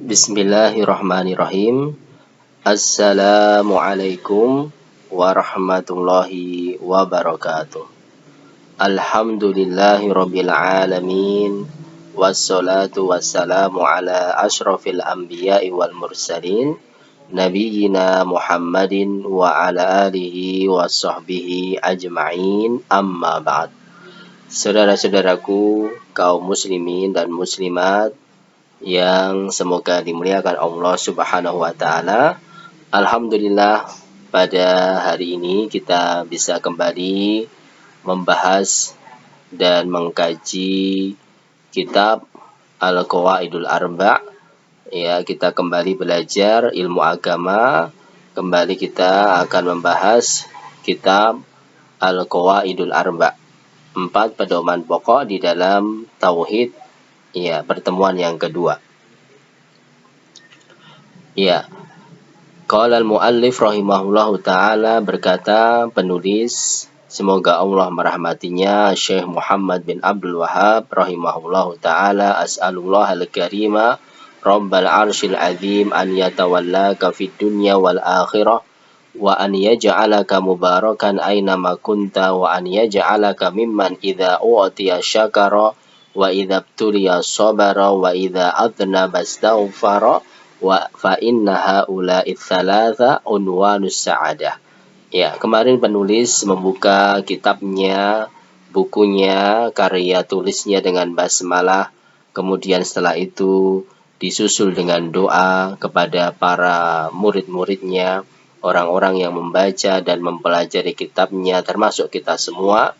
Bismillahirrahmanirrahim. Assalamualaikum warahmatullahi wabarakatuh. Alhamdulillahirabbil alamin. Wassalatu wassalamu ala asyrafil anbiya'i wal mursalin nabiyyina Muhammadin wa ala alihi wa sahbihi ajma'in. Amma ba'd. Saudara-saudaraku kaum muslimin dan muslimat yang semoga dimuliakan Allah Subhanahu wa taala. Alhamdulillah, pada hari ini kita bisa kembali membahas dan mengkaji kitab Al-Qawaidul Arba'. Ya, kita kembali belajar ilmu agama. Kembali kita akan membahas kitab Al-Qawaidul Arba'. 4 pedoman pokok di dalam tauhid. Ya, pertemuan yang kedua. Ya. Qala al-muallif rahimahullahu taala, berkata penulis, semoga Allah merahmatinya, Syekh Muhammad bin Abdul Wahhab rahimahullahu taala, as'alullah al-karima rabbal arsyil azim an yatawallaka fid dunya wal akhirah wa an yaj'alaka mubarakan aina ma kunta wa an yaj'alaka mimman idza u'tiya syakara wa idza btuliya sabara wa idza adnaba astaghfara wa fa inna haula'i tsalatsa unwanus sa'adah. Ya, kemarin penulis membuka kitabnya, bukunya, karya tulisnya dengan basmalah. Kemudian setelah itu disusul dengan doa kepada para murid-muridnya, orang-orang yang membaca dan mempelajari kitabnya, termasuk kita semua.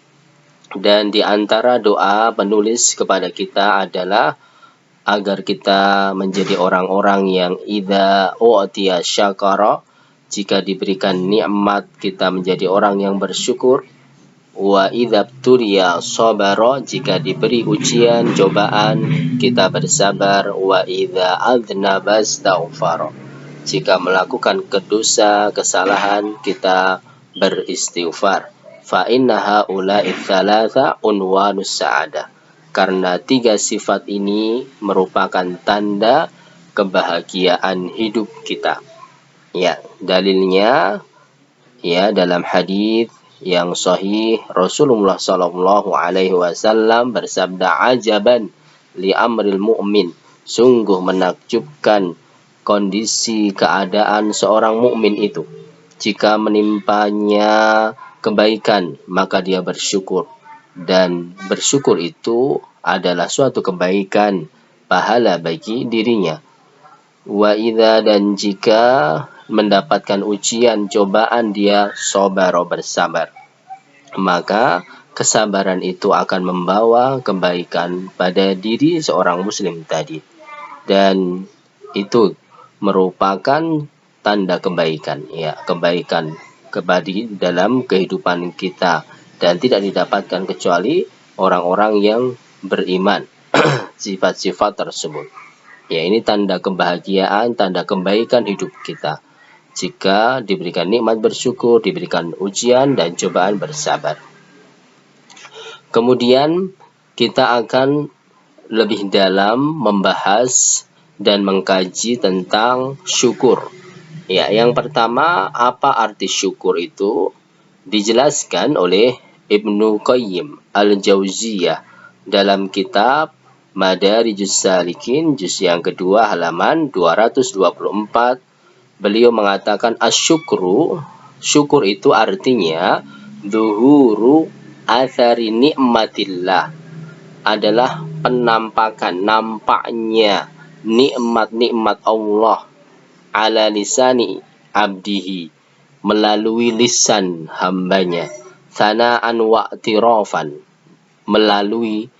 Dan di antara doa penulis kepada kita adalah agar kita menjadi orang-orang yang idza u'tiya syakara, jika diberikan nikmat kita menjadi orang yang bersyukur, wa idza btuliya sabara, jika diberi ujian, cobaan, kita bersabar, wa idza adnaba astaghfara, jika melakukan dosa, kesalahan, kita beristighfar. Fa inna haula'i tsalatsa unwanus sa'adah, karena 3 sifat ini merupakan tanda kebahagiaan hidup kita. Ya, dalilnya ya dalam hadis yang sahih, Rasulullah sallallahu alaihi wasallam bersabda, ajaban li amril mu'min, sungguh menakjubkan kondisi keadaan seorang mukmin itu. Jika menimpanya kebaikan, maka dia bersyukur, dan bersyukur itu adalah suatu kebaikan, pahala bagi dirinya. Wa idza, dan jika mendapatkan ujian, cobaan, dia sabara, bersabar, maka kesabaran itu akan membawa kebaikan pada diri seorang muslim tadi, dan itu merupakan tanda kebaikan, ya, kebaikan kembali dalam kehidupan kita, dan tidak didapatkan kecuali orang-orang yang beriman. Sifat-sifat tersebut, ya, ini tanda kebahagiaan, tanda kebaikan hidup kita. Jika diberikan nikmat bersyukur, diberikan ujian dan cobaan bersabar. Kemudian kita akan lebih dalam membahas dan mengkaji tentang syukur. Ya, yang pertama, apa arti syukur itu? Dijelaskan oleh Ibnu Qayyim Al-Jauziyah dalam kitab Madarijus Salikin, juz yang kedua, halaman 224. Beliau mengatakan asyukru, syukur itu artinya zuhuru athari nikmatillah, adalah penampakan, nampaknya nikmat-nikmat Allah ala lisani abdihi, melalui lisan hambanya, sana'an wa i'tirafan, melalui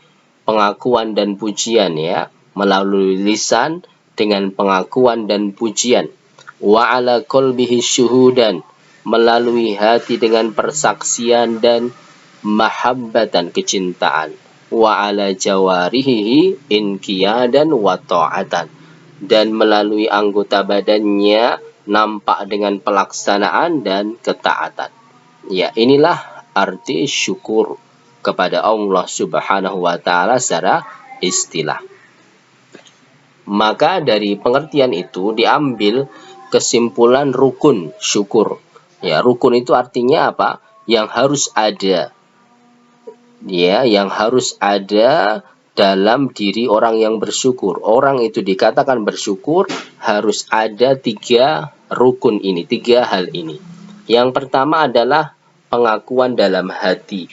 pengakuan dan pujian, ya, melalui lisan dengan pengakuan dan pujian, wa ala qalbihi syuhudan, melalui hati dengan persaksian dan mahabbatan, kecintaan, wa ala jawarihi inqiyadan wa ta'atan, dan melalui anggota badannya nampak dengan pelaksanaan dan ketaatan. Ya, inilah arti syukur kepada Allah Subhanahu wa taala secara istilah. Maka dari pengertian itu diambil kesimpulan rukun syukur. Ya, rukun itu artinya apa? Yang harus ada. Ya, yang harus ada dalam diri orang yang bersyukur. Orang itu dikatakan bersyukur harus ada 3 rukun ini, 3 hal ini. Yang pertama adalah pengakuan dalam hati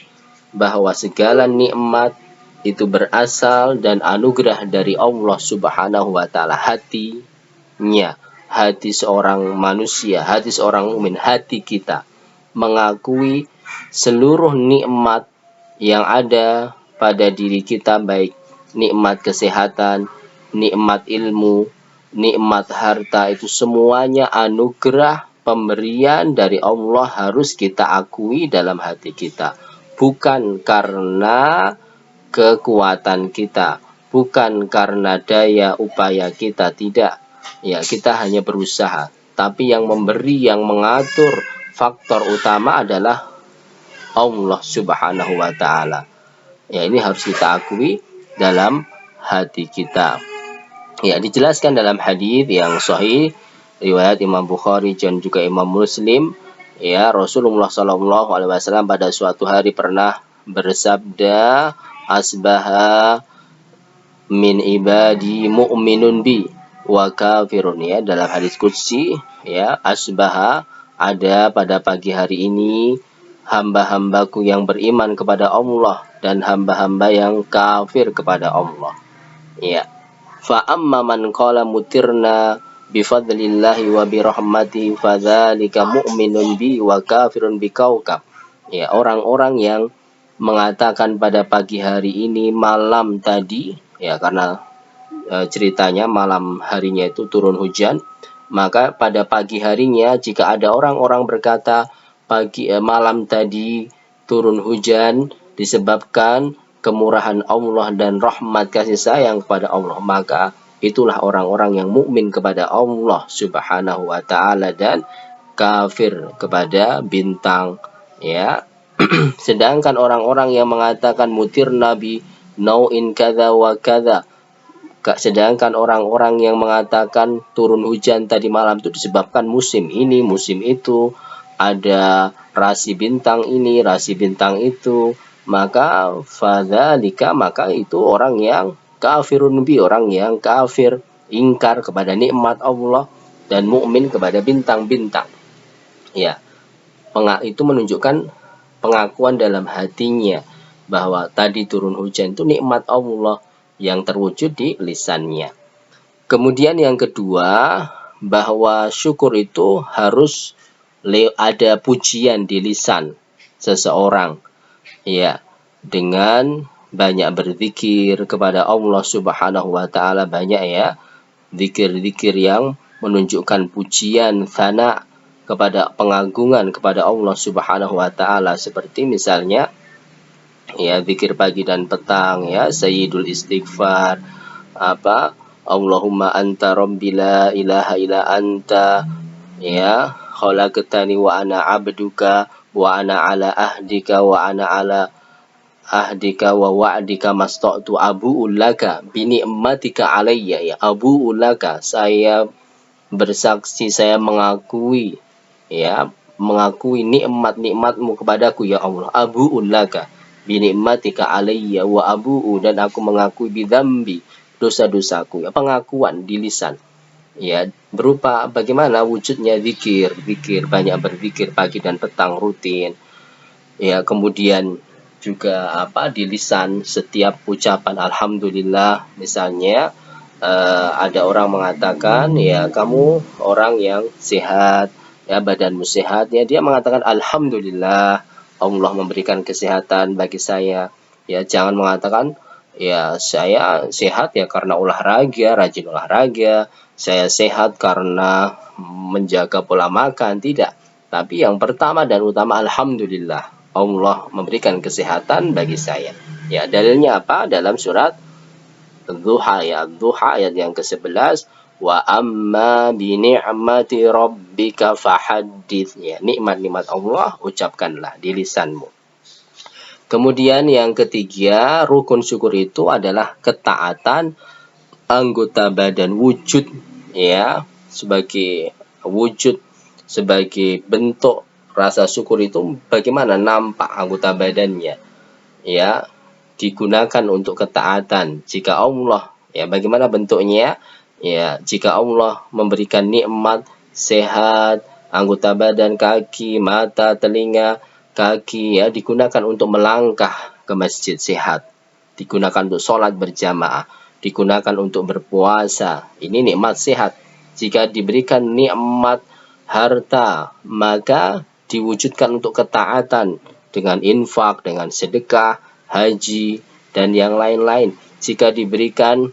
bahwa segala nikmat itu berasal dan anugerah dari Allah Subhanahu wa taala. Hatinya, hati seorang manusia, hati seorang mukmin, hati kita mengakui seluruh nikmat yang ada pada diri kita, baik nikmat kesehatan, nikmat ilmu, nikmat harta, itu semuanya anugerah pemberian dari Allah, harus kita akui dalam hati kita. Bukan karena kekuatan kita, bukan karena daya upaya kita, tidak. Ya, kita hanya berusaha. Tapi yang memberi, yang mengatur faktor utama adalah Allah Subhanahu wa taala. Ya, ini harus kita akui dalam hati kita. Ya, dijelaskan dalam hadis yang sahih riwayat Imam Bukhari dan juga Imam Muslim, ya, Rasulullah Shallallahu alaihi wasallam pada suatu hari pernah bersabda, asbaha min ibadi mu'minun bi wa kafirun, ya, dalam hadis qudsi, ya, asbaha, ada pada pagi hari ini hamba-hambaku yang beriman kepada Allah dan hamba-hamba yang kafir kepada Allah. Ya. Fa amma man qala mutirna bi fadlillahi wa bi rahmatihi fadzalika mu'minun bi wa kafirun bi kaukab. Ya, orang-orang yang mengatakan pada pagi hari ini, malam tadi, ya, karena ceritanya malam harinya itu turun hujan, maka pada pagi harinya jika ada orang-orang berkata malam tadi turun hujan disebabkan kemurahan Allah dan rahmat kasih sayang kepada Allah, maka itulah orang-orang yang mukmin kepada Allah Subhanahu wa taala dan kafir kepada bintang, ya. Sedangkan orang-orang yang mengatakan mutir nabi nau'in kada wa kada, sedangkan orang-orang yang mengatakan turun hujan tadi malam itu disebabkan musim ini, musim itu, ada rasi bintang ini, rasi bintang itu, maka fadzalika, maka itu orang yang kafirun bi, orang yang kafir, ingkar kepada nikmat Allah dan mukmin kepada bintang-bintang. Ya, itu menunjukkan pengakuan dalam hatinya bahwa tadi turun hujan itu nikmat Allah yang terwujud di lisannya. Kemudian yang kedua, bahwa syukur itu harus ada pujian di lisan seseorang, ya, dengan banyak berzikir kepada Allah Subhanahu wa taala, banyak, ya, zikir-zikir yang menunjukkan pujian, tsana, kepada pengagungan kepada Allah Subhanahu wa taala, seperti misalnya, ya, zikir pagi dan petang, ya, sayyidul istighfar, apa, Allahumma anta rabbi la ilaha illa anta, ya, khalaqtani wa ana abduka wa ana ala ahdika wa ana ala ahdika wa wa'dika masta'tu abu'u laka bi ni'matika alayya, ya, abu'u laka, saya bersaksi, saya mengakui, ya, mengakui nikmat-nikmatmu kepadaku, ya Allah. Abu'u laka bi ni'matika alayya wa abu'u, dan aku mengakui bidzambi, dosa-dosaku, ya, pengakuan di lisan. Ya, berupa bagaimana wujudnya zikir, banyak berzikir pagi dan petang rutin. Ya, kemudian juga apa, di lisan setiap ucapan alhamdulillah, misalnya ada orang mengatakan, ya, kamu orang yang sehat, ya, badanmu sehat, ya, dia mengatakan alhamdulillah, Allah memberikan kesehatan bagi saya. Ya, jangan mengatakan, ya, saya sehat ya karena olahraga, rajin olahraga, saya sehat karena menjaga pola makan, tidak. Tapi yang pertama dan utama, alhamdulillah, Allah memberikan kesehatan bagi saya. Ya, dalilnya apa? Dalam surat Duha, ya, Duha ayat yang ke-11, wa amma bi ni'mati rabbika fahaddits, ya, nikmat-nikmat Allah ucapkanlah di lisanmu. Kemudian yang ketiga, rukun syukur itu adalah ketaatan anggota badan wujud, ya, sebagai wujud, sebagai bentuk rasa syukur itu bagaimana nampak anggota badannya, ya, digunakan untuk ketaatan. Jika Allah, ya, bagaimana bentuknya, ya, jika Allah memberikan nikmat sehat, anggota badan, kaki, mata, telinga, kaki, ya, digunakan untuk melangkah ke masjid sehat, digunakan untuk sholat berjamaah, digunakan untuk berpuasa. Ini nikmat sehat. Jika diberikan nikmat harta, maka diwujudkan untuk ketaatan dengan infak, dengan sedekah, haji, dan yang lain-lain. Jika diberikan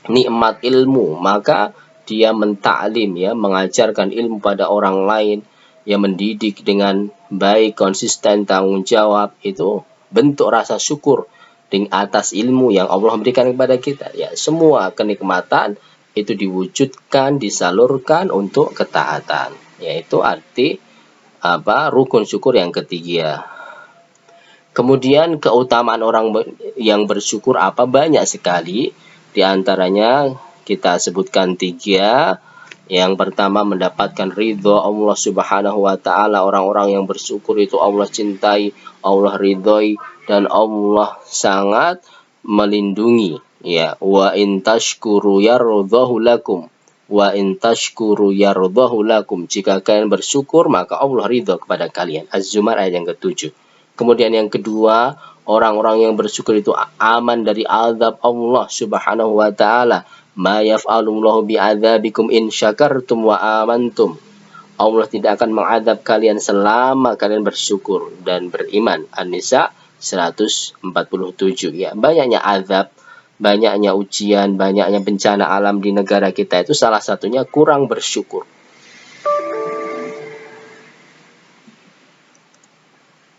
nikmat ilmu, maka dia mentaklim, ya, mengajarkan ilmu pada orang lain, yang mendidik dengan baik, konsisten, tanggung jawab. Itu bentuk rasa syukur di atas ilmu yang Allah berikan kepada kita. Ya, semua kenikmatan itu diwujudkan, disalurkan untuk ketaatan. Yaitu arti rukun syukur yang ketiga. Kemudian keutamaan orang yang bersyukur apa? Banyak sekali. Di antaranya kita sebutkan 3. Yang pertama, mendapatkan ridho Allah Subhanahu wa Ta'ala. Orang-orang yang bersyukur itu Allah cintai, Allah ridhoi, dan Allah sangat melindungi. Ya, wa in tashkuru yardhahu lakum. Wa in tashkuru yardhahu lakum. Jika kalian bersyukur, maka Allah ridho kepada kalian. Az-Zumar ayat yang ke-7. Kemudian yang kedua, orang-orang yang bersyukur itu aman dari azab Allah Subhanahu wa Ta'ala. Ma yaf'alullahu bi'adzabikum in syakartum wa amantum. Allah tidak akan mengadab kalian selama kalian bersyukur dan beriman. An-Nisa 147. Ya, banyaknya azab, banyaknya ujian, banyaknya bencana alam di negara kita itu salah satunya kurang bersyukur.